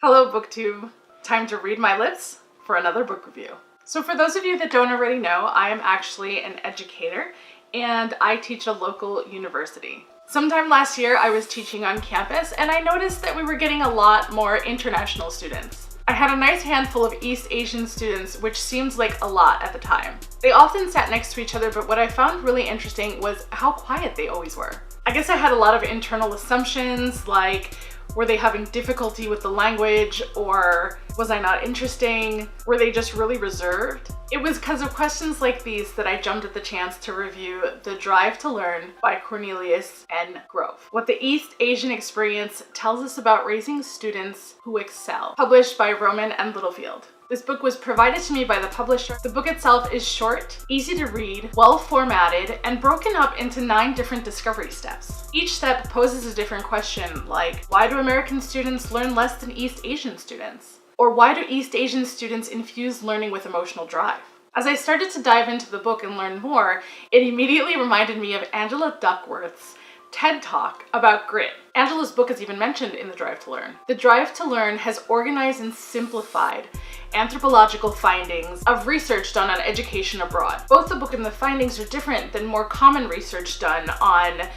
Hello BookTube! Time to read my lips for another book review. So for those of you that don't already know, I am actually an educator and I teach a local university. Sometime last year I was teaching on campus and I noticed that we were getting a lot more international students. I had a nice handful of East Asian students, which seemed like a lot at the time. They often sat next to each other, but what I found really interesting was how quiet they always were. I guess I had a lot of internal assumptions, like were they having difficulty with the language, or was I not interesting? Were they just really reserved? It was because of questions like these that I jumped at the chance to review The Drive to Learn by Cornelius N. What the East Asian Experience Tells Us About Raising Students Who Excel, published by Rowman and Littlefield. This book was provided to me by the publisher. The book itself is short, easy to read, well formatted, and broken up into 9 different discovery steps. Each step poses a different question, like why do American students learn less than East Asian students? Or why do East Asian students infuse learning with emotional drive? As I started to dive into the book and learn more, it immediately reminded me of Angela Duckworth's TED Talk about grit. Angela's book is even mentioned in The Drive to Learn. The Drive to Learn has organized and simplified anthropological findings of research done on education abroad. Both the book and the findings are different than more common research done on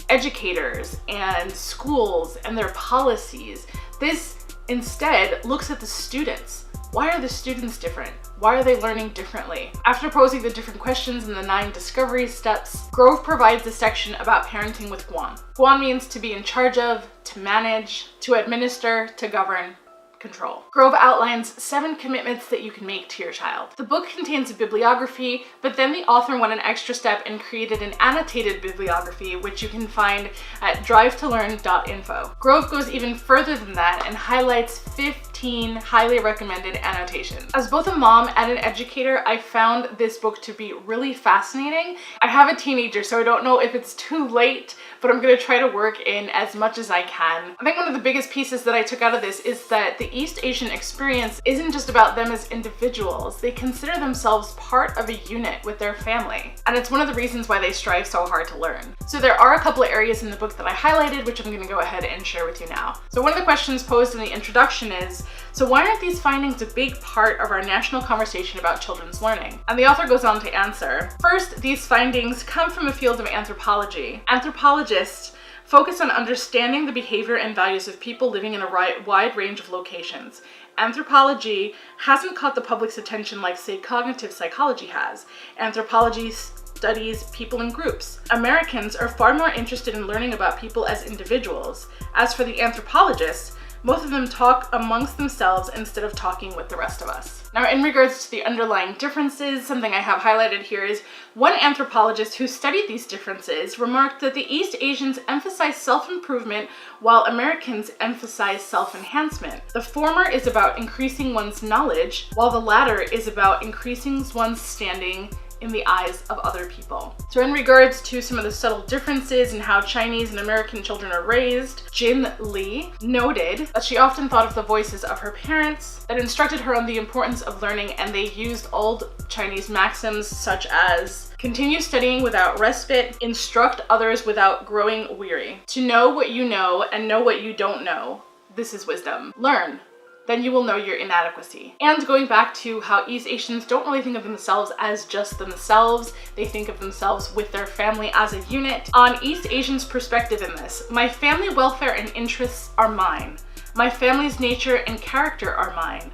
educators and schools and their policies. This instead looks at the students. Why are the students different? Why are they learning differently? After posing the different questions in the 9 discovery steps, Grove provides a section about parenting with Guan. Guan means to be in charge of, to manage, to administer, to govern, control. Grove outlines 7 commitments that you can make to your child. The book contains a bibliography, but then the author went an extra step and created an annotated bibliography, which you can find at drivetolearn.info. Grove goes even further than that and highlights 15 highly recommended annotations. As both a mom and an educator, I found this book to be really fascinating. I have a teenager, so I don't know if it's too late, but I'm gonna try to work in as much as I can. I think one of the biggest pieces that I took out of this is that the East Asian experience isn't just about them as individuals. They consider themselves part of a unit with their family. And it's one of the reasons why they strive so hard to learn. So there are a couple of areas in the book that I highlighted, which I'm gonna go ahead and share with you now. So one of the questions posed in the introduction is, so why aren't these findings a big part of our national conversation about children's learning? And the author goes on to answer, first, these findings come from a field of anthropology. Anthropologists focus on understanding the behavior and values of people living in a wide range of locations. Anthropology hasn't caught the public's attention like, say, cognitive psychology has. Anthropology studies people in groups. Americans are far more interested in learning about people as individuals. As for the anthropologists, most of them talk amongst themselves instead of talking with the rest of us. Now, in regards to the underlying differences, something I have highlighted here is one anthropologist who studied these differences remarked that the East Asians emphasize self-improvement while Americans emphasize self-enhancement. The former is about increasing one's knowledge, while the latter is about increasing one's standing in the eyes of other people. So in regards to some of the subtle differences in how Chinese and American children are raised, Jin Lee noted that she often thought of the voices of her parents that instructed her on the importance of learning, and they used old Chinese maxims such as continue studying without respite, instruct others without growing weary. To know what you know and know what you don't know, this is wisdom. Learn, then you will know your inadequacy. And going back to how East Asians don't really think of themselves as just themselves, they think of themselves with their family as a unit. On East Asians' perspective in this, my family welfare and interests are mine. My family's nature and character are mine.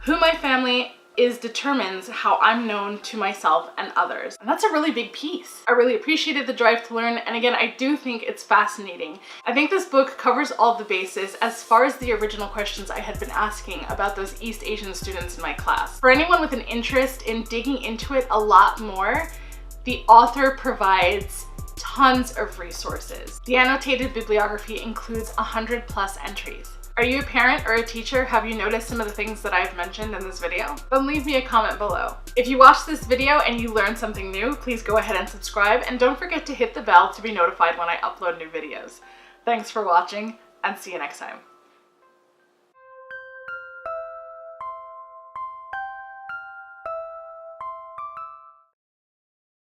Who my family is determines how I'm known to myself and others. And that's a really big piece. I really appreciated The Drive to Learn, and again, I do think it's fascinating. I think this book covers all the bases as far as the original questions I had been asking about those East Asian students in my class. For anyone with an interest in digging into it a lot more, the author provides tons of resources. The annotated bibliography includes 100+ entries. Are you a parent or a teacher? Have you noticed some of the things that I've mentioned in this video? Then leave me a comment below. If you watched this video and you learned something new, please go ahead and subscribe, and don't forget to hit the bell to be notified when I upload new videos. Thanks for watching, and see you next time.